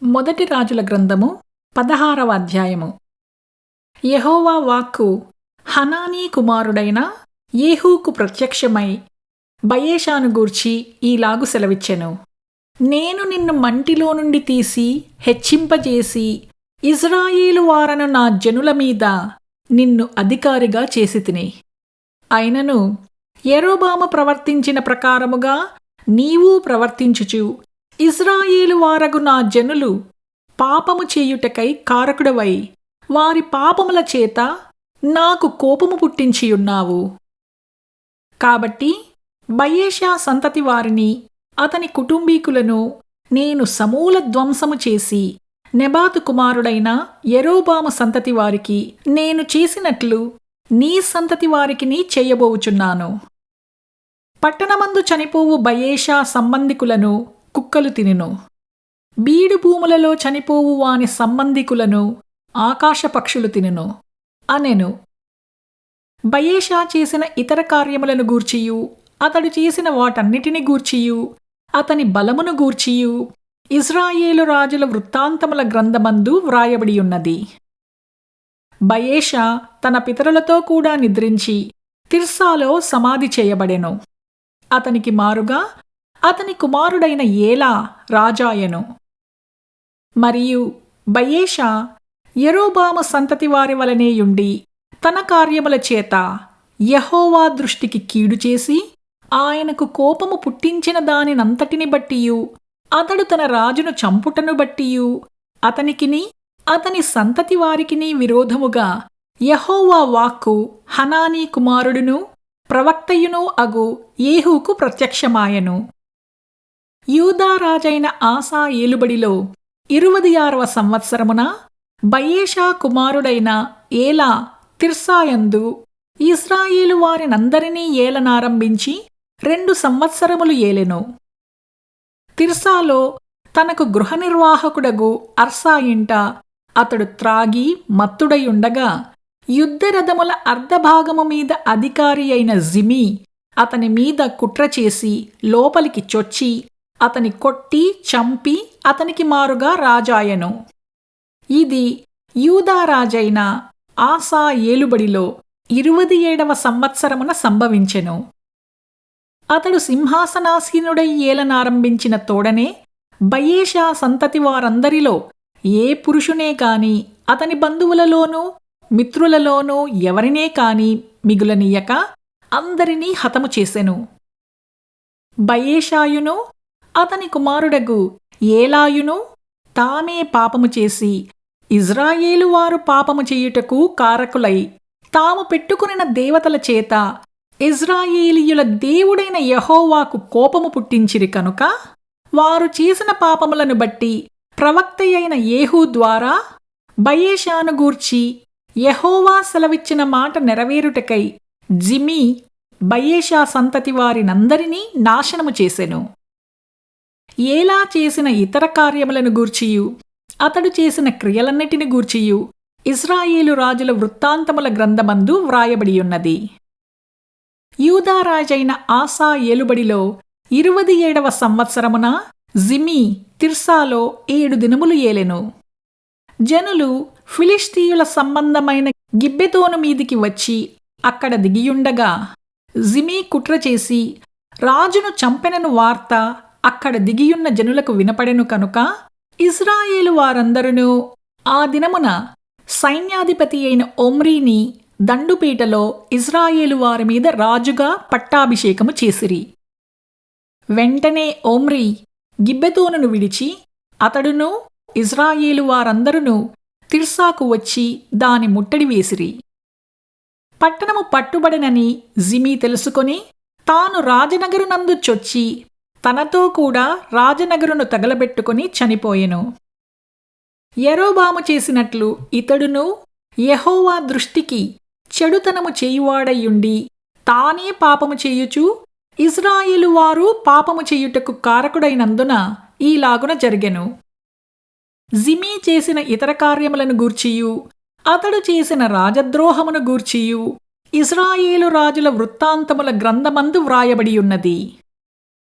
మొదటి రాజుల గ్రంథము 16వ అధ్యాయము. యెహోవా వాక్కు హనానీ కుమారుడైన యెహూకు ప్రత్యక్షమై బయెషాను గూర్చి ఈలాగు సెలవిచ్చెను. నేను నిన్ను మంటిలో నుండి తీసి హెచ్చింపజేసి ఇజ్రాయేలు వారను నా జనుల మీద నిన్ను అధికారిగా చేసితిని. అయినను యరొబాము ప్రవర్తించిన ప్రకారముగా నీవు ప్రవర్తించుచు ఇజ్రాయేలు వారగు నా జనులు పాపము చేయుటకై కారకుడవై వారి పాపముల చేత నాకు కోపము పుట్టించియున్నావు. కాబట్టి బయెషా సంతతి వారిని అతని కుటుంబీకులను నేను సమూల ధ్వంసము చేసి నెబాతు కుమారుడైన యరొబాము సంతతి వారికి నేను చేసినట్లు నీ సంతతి వారికిని చేయబోవుచున్నాను. పట్టణమందు చనిపోవు బయెషా సంబంధికులను కుక్కలు తినును. బీడు భూములలో చనిపోవు వాని సంబంధికులను ఆకాశ పక్షులు తినును అనెను. బయెషా చేసిన ఇతర కార్యములను గూర్చియు అతడు చేసిన వాటన్నిటిని గూర్చియు అతని బలమును గూర్చియు ఇజ్రాయేలు రాజుల వృత్తాంతముల గ్రంథమందు వ్రాయబడియున్నది. బయెషా తన పితరులతో కూడా నిద్రించి తిర్సాలో సమాధి చేయబడెను. అతనికి మారుగా అతని కుమారుడైన ఏలా రాజాయెను. మరియు బయెషా యరొబాము సంతతి వారి వలనేయుండి తన కార్యముల చేత యెహోవా దృష్టికి కీడు చేసి ఆయనకు కోపము పుట్టించిన దానినంతటిని బట్టియు అతడు తన రాజును చంపుటను బట్టియు అతనికిని అతని సంతతి వారికిని విరోధముగా యెహోవా వాక్కు హనానీ కుమారుడును ప్రవక్తయును అగు యెహూకు ప్రత్యక్షమాయెను. యూదా రాజైన ఆసా ఏలుబడిలో 26వ సంవత్సరమున బయెషా కుమారుడైన ఏలా తిర్సాయందు ఇశ్రాయేలు వారినందరినీ ఏలనారంభించి 2 సంవత్సరములు ఏలెను. తిర్సాలో తనకు గృహనిర్వాహకుడగు అర్సా ఇంట అతడు త్రాగి మత్తుడయుండగా యుద్ధరథముల అర్ధభాగము మీద అధికారి అయిన జిమి అతని మీద కుట్రచేసి లోపలికి చొచ్చి అతని కొట్టి చంపి అతనికి మారుగా రాజాయెను. ఇది యూదా రాజైన ఆసా ఏలుబడిలో 27వ సంవత్సరమున సంభవించెను. అతడు సింహాసనాసీనుడై ఏలనారంభించిన తోడనే బయెషా సంతతి వారందరిలో ఏ పురుషునే కాని అతని బంధువులలోనూ మిత్రులలోనూ ఎవరినే కాని మిగులనీయక అందరినీ హతము చేసెను. బయెషాయును అతని కుమారుడగు ఏలాయును తామే పాపము చేసి ఇజ్రాయేలు వారు పాపము చేయుటకు కారకులై తాము పెట్టుకునిన దేవతల చేత ఇజ్రాయేలీయుల దేవుడైన యెహోవాకు కోపము పుట్టించిరి కనుక వారు చేసిన పాపములను బట్టి ప్రవక్తయైన యెహూ ద్వారా బయెషాను గూర్చి యెహోవా సెలవిచ్చిన మాట నెరవేరుటకై జిమి బయెషా సంతతి వారినందరినీ నాశనము చేసెను. ఏలా చేసిన ఇతర కార్యములను గూర్చియు అతడు చేసిన క్రియలన్నిటిని గూర్చియు ఇశ్రాయేలు రాజుల వృత్తాంతముల గ్రంథమందు వ్రాయబడియున్నది. యూదా రాజైన ఆసా ఏలుబడిలో 27వ సంవత్సరమున జిమి తిర్సాలో 7 దినములు ఏలెను. జనులు ఫిలిష్తీయుల సంబంధమైన గిబ్బెతోను మీదికి వచ్చి అక్కడ దిగియుండగా జిమి కుట్రచేసి రాజును చంపెనను వార్త అక్కడ దిగియున్న జనులకు వినపడెను కనుక ఇశ్రాయేలు వారందరూ ఆ దినమున సైన్యాధిపతి అయిన ఒమ్రీని దండుపీటలో ఇశ్రాయేలు వారి మీద రాజుగా పట్టాభిషేకము చేసిరి. వెంటనే ఒమ్రీ గిబ్బెతోనును విడిచి అతడును ఇశ్రాయేలు వారందరూ తిర్సాకు వచ్చి దాని ముట్టడి వేసిరి. పట్టణము పట్టుబడెనని జిమి తెలుసుకొని తాను రాజనగరునందు చొచ్చి తనతో కూడా రాజనగరును తగలబెట్టుకుని చనిపోయెను. యరొబాము చేసినట్లు ఇతడును యెహోవా దృష్టికి చెడుతనము చేయువాడయ్యుండి తానే పాపము చేయుచు ఇశ్రాయేలు వారు పాపము చేయుటకు కారకుడైనందున ఈలాగున జరిగెను. జిమి చేసిన ఇతర కార్యములను గూర్చియు అతడు చేసిన రాజద్రోహమును గూర్చియు ఇశ్రాయేలు రాజుల వృత్తాంతముల గ్రంథమందు వ్రాయబడియున్నది.